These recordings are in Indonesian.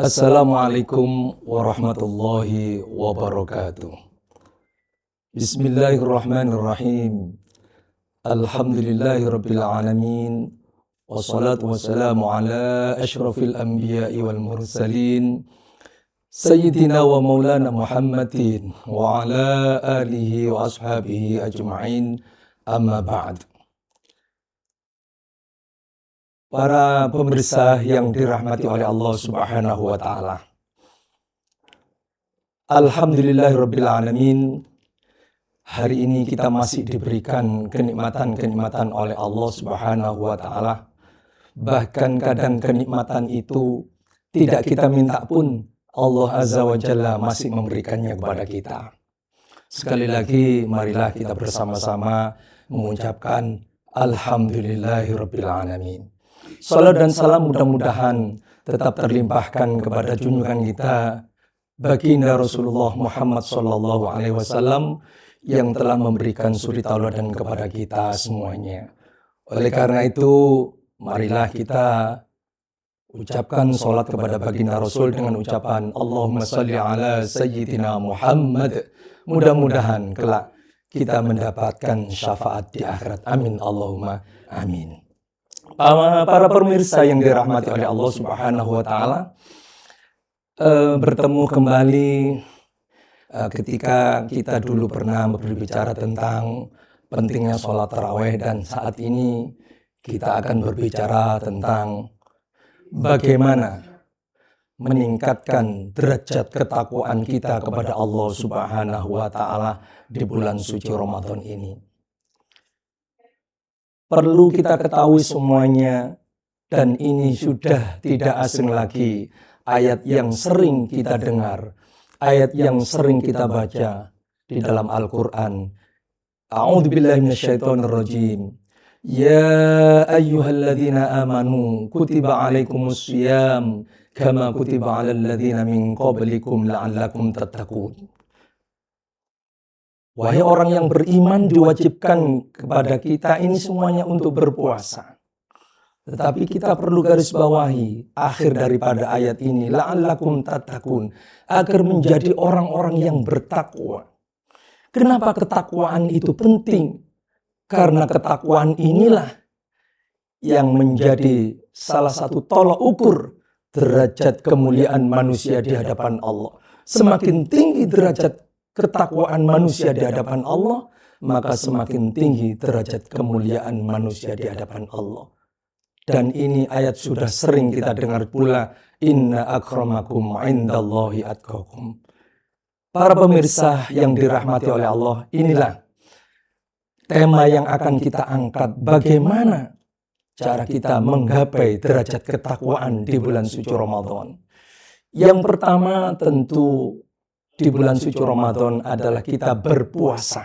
Assalamualaikum warahmatullahi wabarakatuh. Bismillahirrahmanirrahim. Alhamdulillahirabbil alamin. Wassalatu wassalamu ala asyrafil anbiya'i wal mursalin. Sayyidina wa maulana Muhammadin wa ala alihi wa ashabihi ajma'in. Amma ba'd. Para pemirsa yang dirahmati oleh Allah Subhanahu wa taala. Alhamdulillahirabbil alamin. Hari ini kita masih diberikan kenikmatan-kenikmatan oleh Allah Subhanahu wa taala. Bahkan kadang kenikmatan itu tidak kita minta pun Allah Azza wa Jalla masih memberikannya kepada kita. Sekali lagi marilah kita bersama-sama mengucapkan Alhamdulillahirabbil alamin. Salam dan salam mudah-mudahan tetap terlimpahkan kepada junjungan kita baginda Rasulullah Muhammad sallallahu alaihi wasallam yang telah memberikan suri tauladan kepada kita semuanya. Oleh karena itu, marilah kita ucapkan salat kepada baginda Rasul dengan ucapan Allahumma shalli ala sayyidina Muhammad. Mudah-mudahan kelak kita mendapatkan syafaat di akhirat. Amin Allahumma amin. Para pemirsa yang dirahmati oleh Allah Subhanahu wa taala, bertemu kembali ketika kita dulu pernah berbicara tentang pentingnya sholat tarawih, dan saat ini kita akan berbicara tentang bagaimana meningkatkan derajat ketakwaan kita kepada Allah Subhanahu wa taala di bulan suci Ramadan ini. Perlu kita ketahui semuanya, dan ini sudah tidak asing lagi, ayat yang sering kita dengar, ayat yang sering kita baca di dalam Al-Quran. A'udzubillahi minasyaitonirrajim. Ya ayyuhalladzina amanu kutiba alaikumus syiyam kama kutiba alal ladzina min qablikum la'allakum tattaqun. Wahai orang yang beriman, diwajibkan kepada kita ini semuanya untuk berpuasa. Tetapi kita perlu garis bawahi akhir daripada ayat ini, la'allakum tattaqun, agar menjadi orang-orang yang bertakwa. Kenapa ketakwaan itu penting? Karena ketakwaan inilah yang menjadi salah satu tolok ukur derajat kemuliaan manusia di hadapan Allah. Semakin tinggi derajat ketakwaan manusia di hadapan Allah, maka semakin tinggi derajat kemuliaan manusia di hadapan Allah. Dan ini ayat sudah sering kita dengar pula, inna akramakum indallahi atqakum. Para pemirsa yang dirahmati oleh Allah, inilah tema yang akan kita angkat, bagaimana cara kita menggapai derajat ketakwaan di bulan suci Ramadan. Yang pertama tentu di bulan suci Ramadan adalah kita berpuasa.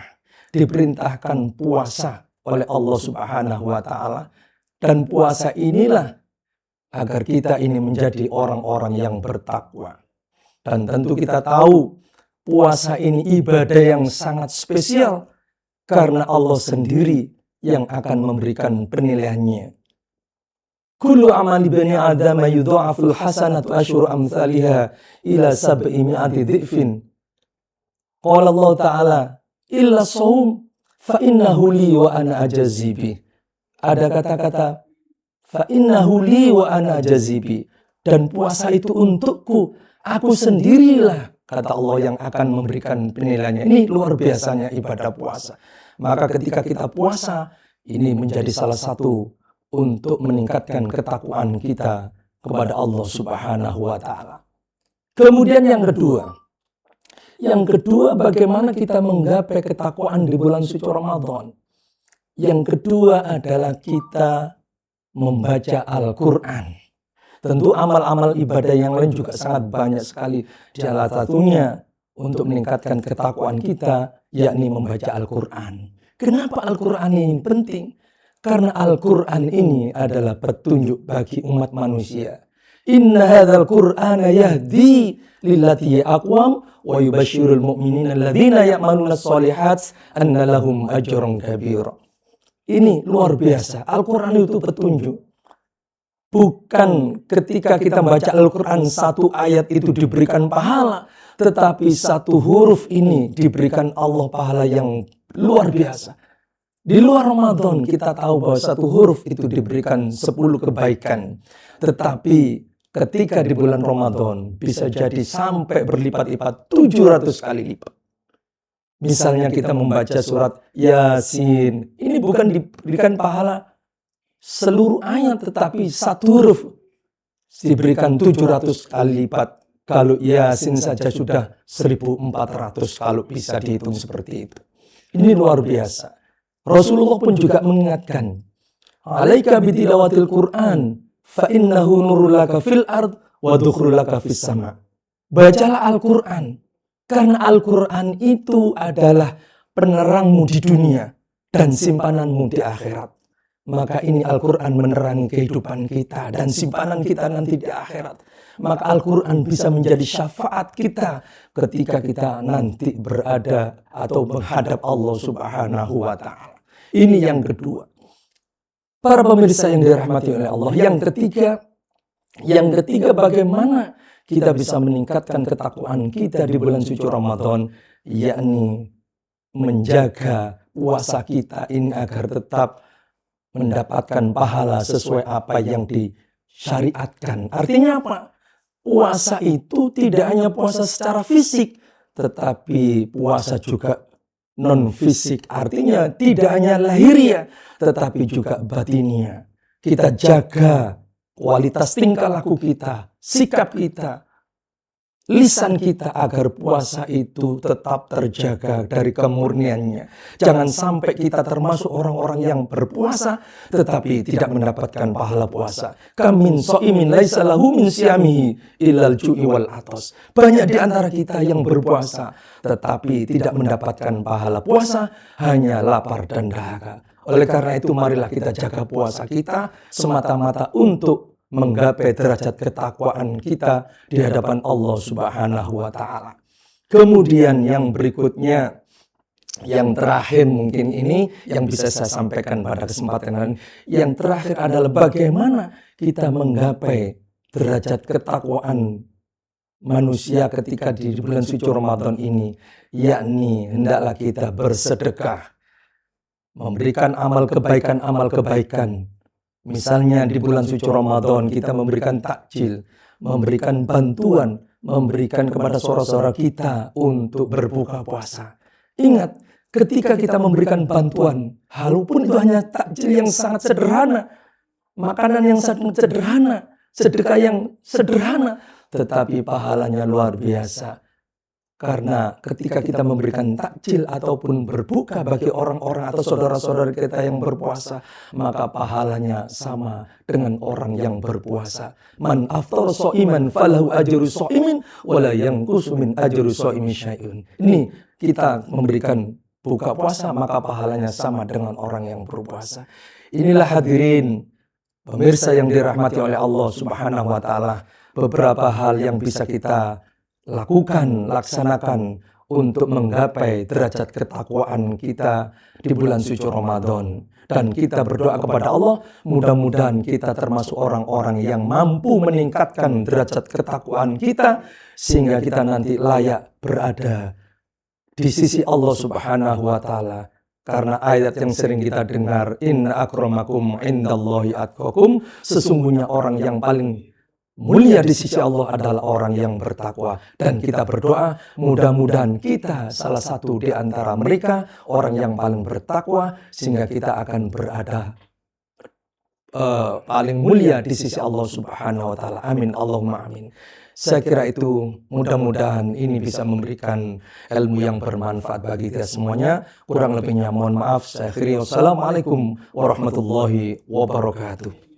Diperintahkan puasa oleh Allah Subhanahu wa taala, dan puasa inilah agar kita ini menjadi orang-orang yang bertakwa. Dan tentu kita tahu puasa ini ibadah yang sangat spesial karena Allah sendiri yang akan memberikan penilaiannya. Kullu amali bani Adam yudha'aful hasanatu asyru amsalha ila sab'i mi'ati dhifin. Qala Allah Ta'ala, illa shaum fa innahu li wa ana ajazi bi. Ada kata-kata fa innahu li wa ana ajazi bi, dan puasa itu untukku, aku sendirilah, kata Allah, yang akan memberikan penilaiannya. Ini luar biasanya ibadah puasa. Maka ketika kita puasa, ini menjadi salah satu untuk meningkatkan ketakwaan kita kepada Allah Subhanahu wa taala. Kemudian yang kedua, bagaimana kita menggapai ketakwaan di bulan suci Ramadan? Yang kedua adalah kita membaca Al-Quran. Tentu amal-amal ibadah yang lain juga sangat banyak sekali. Salah satunya untuk meningkatkan ketakwaan kita, yakni membaca Al-Quran. Kenapa Al-Quran ini penting? Karena Al-Quran ini adalah petunjuk bagi umat manusia. Inna hadzal Qur'ana yahdi lillati aqwam wa yubasyirul mu'minina alladzina ya'maluna shalihat anna lahum ajran kabira. Ini luar biasa. Al-Quran itu petunjuk Bukan ketika kita membaca Al-Quran satu ayat itu diberikan pahala, tetapi satu huruf ini diberikan Allah pahala yang luar biasa. Di luar Ramadan kita tahu bahwa satu huruf itu diberikan 10 kebaikan. Tetapi ketika di bulan Ramadan bisa jadi sampai berlipat-lipat 700 kali lipat. Misalnya kita membaca surat Yasin, ini bukan diberikan pahala seluruh ayat, tetapi satu huruf diberikan 700 kali lipat. Kalau Yasin saja sudah 1400 kalau bisa dihitung seperti itu. Ini luar biasa. Rasulullah pun juga mengingatkan, alaika bitilawatil Qur'an fa innahu nurul laka fil ard wa dukhrul laka fis sama. Bacalah Al-Qur'an karena Al-Qur'an itu adalah penerangmu di dunia dan simpananmu di akhirat. Maka ini Al-Quran menerangi kehidupan kita dan simpanan kita nanti di akhirat. Maka Al-Quran bisa menjadi syafaat kita ketika kita nanti berada atau menghadap Allah Subhanahu wa Ta'ala. Ini yang kedua. Para pemirsa yang dirahmati oleh Allah. Yang ketiga bagaimana kita bisa meningkatkan ketakwaan kita di bulan suci Ramadan, yakni menjaga puasa kita ini agar tetap mendapatkan pahala sesuai apa yang disyariatkan. Artinya apa? Puasa itu tidak hanya puasa secara fisik, tetapi puasa juga non-fisik. Artinya tidak hanya lahiriah, tetapi juga batinia. Kita jaga kualitas tingkah laku kita, sikap kita, lisan kita agar puasa itu tetap terjaga dari kemurniannya. Jangan sampai kita termasuk orang-orang yang berpuasa tetapi tidak mendapatkan pahala puasa. Kamin so'imin laisa lahu min siyamihi illal ju'i wal atos. Banyak di antara kita yang berpuasa tetapi tidak mendapatkan pahala puasa, hanya lapar dan dahaga. Oleh karena itu marilah kita jaga puasa kita semata-mata untuk menggapai derajat ketakwaan kita di hadapan Allah Subhanahu wa Ta'ala. Kemudian yang berikutnya, yang terakhir mungkin ini yang bisa saya sampaikan pada kesempatan ini. Yang terakhir adalah bagaimana kita menggapai derajat ketakwaan manusia ketika di bulan suci Ramadan ini, yakni hendaklah kita bersedekah, memberikan amal kebaikan. Misalnya di bulan suci Ramadan kita memberikan takjil, memberikan bantuan, memberikan kepada saudara-saudara kita untuk berbuka puasa. Ingat, ketika kita memberikan bantuan, walaupun itu hanya takjil yang sangat sederhana, makanan yang sangat sederhana, sedekah yang sederhana, tetapi pahalanya luar biasa. Karena ketika kita memberikan takjil ataupun berbuka bagi orang-orang atau saudara-saudara kita yang berpuasa, maka pahalanya sama dengan orang yang berpuasa. Man aftar so'iman falahu ajru so'imin wala yanqusu min ajri so'imi syai'un. Ini kita memberikan buka puasa, maka pahalanya sama dengan orang yang berpuasa. Inilah hadirin pemirsa yang dirahmati oleh Allah Subhanahu wa Ta'ala, beberapa hal yang bisa kita laksanakan untuk menggapai derajat ketakwaan kita di bulan suci Ramadan. Dan kita berdoa kepada Allah, mudah-mudahan kita termasuk orang-orang yang mampu meningkatkan derajat ketakwaan kita, sehingga kita nanti layak berada di sisi Allah Subhanahu wa Ta'ala. Karena ayat yang sering kita dengar, inna akramakum indallahi atqakum, sesungguhnya orang yang paling mulia di sisi Allah adalah orang yang bertakwa. Dan kita berdoa mudah-mudahan kita salah satu di antara mereka, orang yang paling bertakwa, sehingga kita akan berada paling mulia di sisi Allah Subhanahu wa Ta'ala. Amin, Allahumma amin. Saya kira itu mudah-mudahan ini bisa memberikan ilmu yang bermanfaat bagi kita semuanya. Kurang lebihnya mohon maaf. Saya akhiri. Wassalamualaikum warahmatullahi wabarakatuh.